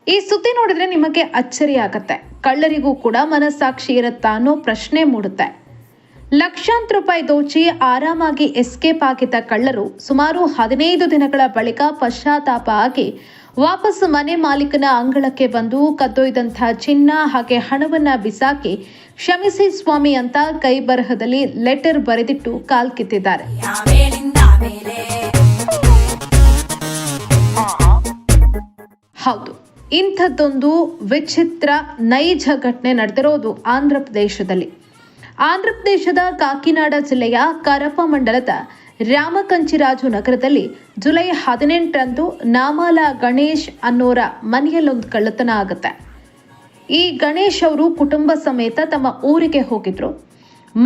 ಈ ಸುದ್ದಿ ನೋಡಿದ್ರೆ ನಿಮಗೆ ಅಚ್ಚರಿ ಆಗತ್ತೆ. ಕಳ್ಳರಿಗೂ ಕೂಡ ಮನಸ್ಸಾಕ್ಷಿ ಇರುತ್ತಾ ಅನ್ನೋ ಪ್ರಶ್ನೆ ಮೂಡುತ್ತೆ. ಲಕ್ಷಾಂತರ ರೂಪಾಯಿ ದೋಚಿ ಆರಾಮಾಗಿ ಎಸ್ಕೇಪ್ ಆಗಿದ್ದ ಕಳ್ಳರು ಸುಮಾರು 15 ದಿನಗಳ ಬಳಿಕ ಪಶ್ಚಾತ್ತಾಪ ಆಗಿ ವಾಪಸ್ ಮನೆ ಮಾಲೀಕನ ಅಂಗಳಕ್ಕೆ ಬಂದು ಕದ್ದೊಯ್ದಂತಹ ಚಿನ್ನ ಹಾಗೆ ಹಣವನ್ನ ಬಿಸಾಕಿ ಕ್ಷಮಿಸಿ ಸ್ವಾಮಿ ಅಂತ ಕೈ ಬರಹದಲ್ಲಿ ಲೆಟರ್ ಬರೆದಿಟ್ಟು ಕಾಲ್ಕಿತ್ತಿದ್ದಾರೆ. ಹೌದು, ಇಂಥದ್ದೊಂದು ವಿಚಿತ್ರ ನೈಜ ಘಟನೆ ನಡೆದಿರೋದು ಆಂಧ್ರ ಪ್ರದೇಶದ ಕಾಕಿನಾಡ ಜಿಲ್ಲೆಯ ಕರಪ ಮಂಡಲದ ರಾಮಕಂಚಿರಾಜು ನಗರದಲ್ಲಿ ಜುಲೈ 18ರಂದು ನಾಮಾಲ ಗಣೇಶ್ ಅನ್ನೋರ ಮನೆಯಲ್ಲೊಂದು ಕಳ್ಳತನ ಆಗುತ್ತೆ. ಈ ಗಣೇಶ್ ಅವರು ಕುಟುಂಬ ಸಮೇತ ತಮ್ಮ ಊರಿಗೆ ಹೋಗಿದ್ರು.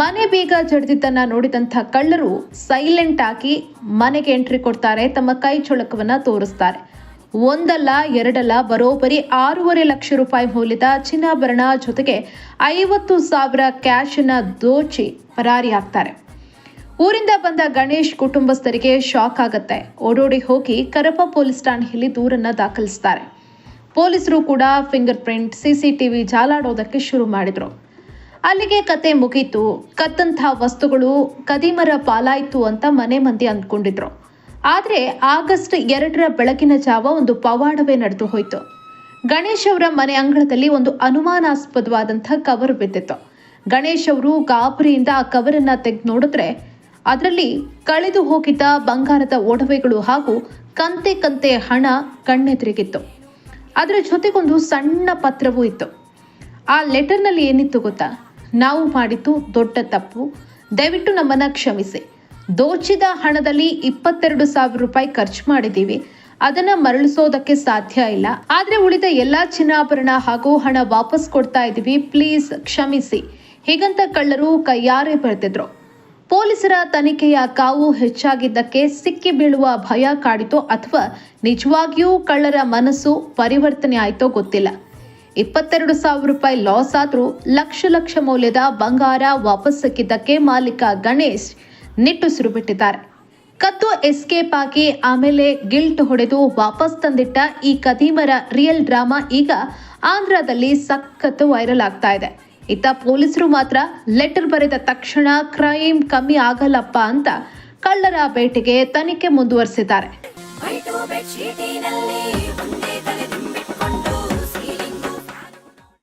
ಮನೆ ಬೀಗ ಜಡಿದಿದ್ದನ್ನ ನೋಡಿದಂಥ ಕಳ್ಳರು ಸೈಲೆಂಟ್ ಆಗಿ ಮನೆಗೆ ಎಂಟ್ರಿ ಕೊಡ್ತಾರೆ. ತಮ್ಮ ಕೈ ಚೊಳಕವನ್ನ ತೋರಿಸ್ತಾರೆ. ಒಂದಲ್ಲ ಎರಡಲ್ಲ ಬರೋಬ್ಬರಿ 6.5 ಲಕ್ಷ ರೂಪಾಯಿ ಮೌಲ್ಯದ ಚಿನ್ನಾಭರಣ ಜೊತೆಗೆ 50,000 ಕ್ಯಾಶ್ ಅನ್ನ ದೋಚಿ ಪರಾರಿಯಾಗ್ತಾರೆ. ಊರಿಂದ ಬಂದ ಗಣೇಶ್ ಕುಟುಂಬಸ್ಥರಿಗೆ ಶಾಕ್ ಆಗತ್ತೆ. ಓಡೋಡಿ ಹೋಗಿ ಕರಪ ಪೊಲೀಸ್ ಠಾಣೆಯಲ್ಲಿ ದೂರನ್ನ ದಾಖಲಿಸ್ತಾರೆ. ಪೊಲೀಸರು ಕೂಡ ಫಿಂಗರ್ ಪ್ರಿಂಟ್, CCTV ಜಾಲಾಡೋದಕ್ಕೆ ಶುರು ಮಾಡಿದ್ರು. ಅಲ್ಲಿಗೆ ಕತೆ ಮುಗೀತು. ಕದ್ದಂಥ ವಸ್ತುಗಳು ಕದಿಮರ ಪಾಲಾಯ್ತು ಅಂತ ಮನೆ ಮಂದಿ ಅಂದ್ಕೊಂಡಿದ್ರು. ಆದರೆ ಆಗಸ್ಟ್ 2ರ ಬೆಳಗಿನ ಜಾವ ಒಂದು ಪವಾಡವೇ ನಡೆದು ಹೋಯಿತು. ಗಣೇಶ್ ಅವರ ಮನೆ ಅಂಗಳದಲ್ಲಿ ಒಂದು ಅನುಮಾನಾಸ್ಪದವಾದಂಥ ಕವರ್ ಬಿದ್ದಿತ್ತು. ಗಣೇಶ್ ಅವರು ಗಾಬರಿಯಿಂದ ಆ ಕವರನ್ನ ತೆಗೆದು ನೋಡಿದ್ರೆ ಅದರಲ್ಲಿ ಕಳೆದು ಹೋಗಿದ್ದ ಬಂಗಾರದ ಒಡವೆಗಳು ಹಾಗೂ ಕಂತೆ ಹಣ ಕಣ್ಣೆದುರಿಗಿತ್ತು. ಅದರ ಜೊತೆಗೊಂದು ಸಣ್ಣ ಪತ್ರವೂ ಇತ್ತು. ಆ ಲೆಟರ್ನಲ್ಲಿ ಏನಿತ್ತು ಗೊತ್ತಾ? ನಾವು ಮಾಡಿದ್ದು ದೊಡ್ಡ ತಪ್ಪು, ದಯವಿಟ್ಟು ನಮ್ಮನ್ನ ಕ್ಷಮಿಸಿ. ದೋಚಿದ ಹಣದಲ್ಲಿ 22,000 ರೂಪಾಯಿ ಖರ್ಚು ಮಾಡಿದ್ದೀವಿ. ಅದನ್ನ ಮರಳಿಸೋದಕ್ಕೆ ಸಾಧ್ಯ ಇಲ್ಲ. ಆದ್ರೆ ಉಳಿದ ಎಲ್ಲಾ ಚಿನ್ನಾಭರಣ ಹಾಗೂ ಹಣ ವಾಪಸ್ ಕೊಡ್ತಾ ಇದ್ದೀವಿ, ಪ್ಲೀಸ್ ಕ್ಷಮಿಸಿ, ಹೀಗಂತ ಕಳ್ಳರು ಕೈಯಾರೆ ಬರೆದಿದ್ರು. ಪೊಲೀಸರ ತನಿಖೆಯ ಕಾವು ಹೆಚ್ಚಾಗಿದ್ದಕ್ಕೆ ಸಿಕ್ಕಿ ಬೀಳುವ ಭಯ ಕಾಡಿತೋ ಅಥವಾ ನಿಜವಾಗಿಯೂ ಕಳ್ಳರ ಮನಸ್ಸು ಪರಿವರ್ತನೆ ಆಯ್ತೋ ಗೊತ್ತಿಲ್ಲ. 22,000 ರೂಪಾಯಿ ಲಾಸ್ ಆದ್ರೂ ಲಕ್ಷ ಮೌಲ್ಯದ ಬಂಗಾರ ವಾಪಸ್ ಸಿಕ್ಕಿದ್ದಕ್ಕೆ ಮಾಲೀಕ ಗಣೇಶ್ ನಿಟ್ಟುಸಿರು ಬಿಟ್ಟಿದ್ದಾರೆ. ಕದ್ದು ಎಸ್ಕೇಪ್ ಆಗಿ ಆಮೇಲೆ ಗಿಲ್ಟ್ ಹೊಡೆದು ವಾಪಸ್ ತಂದಿಟ್ಟ ಈ ಕದೀಮರ ರಿಯಲ್ ಡ್ರಾಮಾ ಈಗ ಆಂಧ್ರದಲ್ಲಿ ಸಖತ್ತು ವೈರಲ್ ಆಗ್ತಾ ಇದೆ. ಇತ್ತ ಪೊಲೀಸರು ಮಾತ್ರ ಲೆಟರ್ ಬರೆದ ತಕ್ಷಣ ಕ್ರೈಮ್ ಕಮ್ಮಿ ಆಗಲ್ಲಪ್ಪ ಅಂತ ಕಳ್ಳರ ಬೇಟೆಗೆ ತನಿಖೆ ಮುಂದುವರಿಸಿದ್ದಾರೆ.